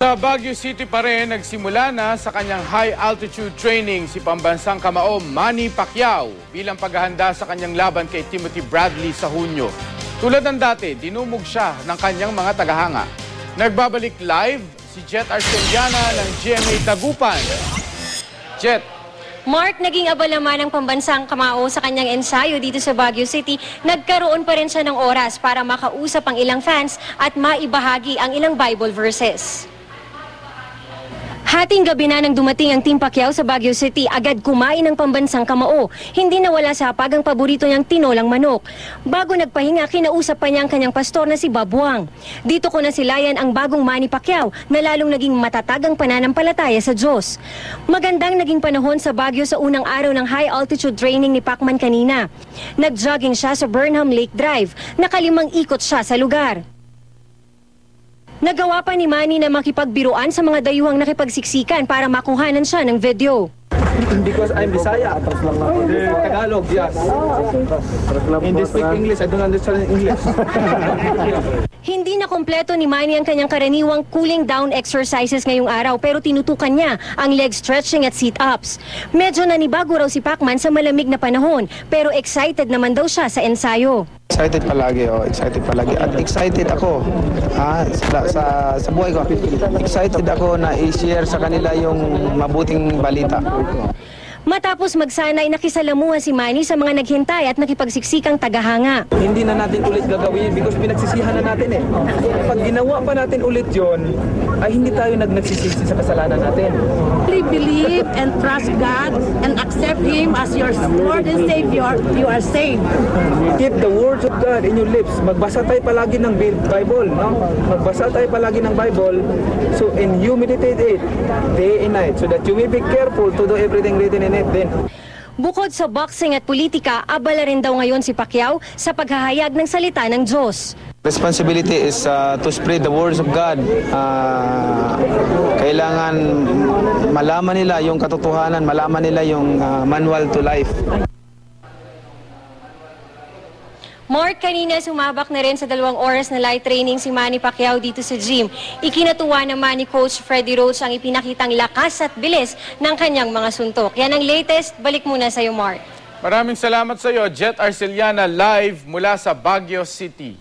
Sa Baguio City pa rin, nagsimula na sa kanyang high-altitude training si pambansang kamao Manny Pacquiao bilang paghahanda sa kanyang laban kay Timothy Bradley sa Hunyo. Tulad ng dati, dinumog siya ng kanyang mga tagahanga. Nagbabalik live si Jet Arceliana ng GMA Tagupan. Jet. Mark, naging abala man ang pambansang kamao sa kanyang ensayo dito sa Baguio City, nagkaroon pa rin siya ng oras para makausap ang ilang fans at maibahagi ang ilang Bible verses. Hating gabi na nang dumating ang Team Pacquiao sa Baguio City, agad kumain ng pambansang kamao. Hindi nawala sa hapag ang paborito niyang tinolang manok. Bago nagpahinga, kinausap pa niya ang kanyang pastor na si Bob Wang. Dito ko nasilayan ang bagong Manny Pacquiao na lalong naging matatag ang pananampalataya sa Diyos. Magandang naging panahon sa Baguio sa unang araw ng high-altitude training ni Pacman kanina. Nag-jogging siya sa Burnham Lake Drive. Nakalimang ikot siya sa lugar. Nagawa pa ni Manny na makipagbiruan sa mga dayuhang nakipagsiksikan para makuhanan siya ng video. Because I'm Bisaya. Tagalog, yes. Hindi speak English, I don't understand English. Hindi na kompleto ni Manny ang kanyang karaniwang cooling down exercises ngayong araw pero tinutukan niya ang leg stretching at sit-ups. Medyo nanibago raw si Pacman sa malamig na panahon pero excited naman daw siya sa ensayo. Excited palagi, excited palagi. At excited ako sa buhay ko. Excited ako na i-share sa kanila yung mabuting balita. Matapos magsanay, nakisalamuha si Manny sa mga naghintay at nakipagsiksikang tagahanga. Hindi na natin ulit gagawin because pinagsisihan na natin eh. Pag ginawa pa natin ulit yon, ay hindi tayo nagsisisi sa kasalanan natin. Believe and trust God and accept Him as your Lord and Savior, you are saved. Keep the words of God in your lips. Magbasa tayo palagi ng Bible, no? Magbasa tayo palagi ng Bible. So, and you meditate it day and night so that you may be careful to do everything written in it then. Bukod sa boxing at politika, abala rin daw ngayon si Pacquiao sa paghahayag ng salita ng Diyos. Responsibility is to spread the words of God. Kailangan malaman nila yung katotohanan, malaman nila yung manual to life. Mark, kanina sumabak na rin sa 2 oras na light training si Manny Pacquiao dito sa gym. Ikinatuwa naman ni Coach Freddie Roach ang ipinakitang lakas at bilis ng kanyang mga suntok. Yan ang latest. Balik muna sa iyo, Mark. Maraming salamat sa iyo, Jet Arceliana, live mula sa Baguio City.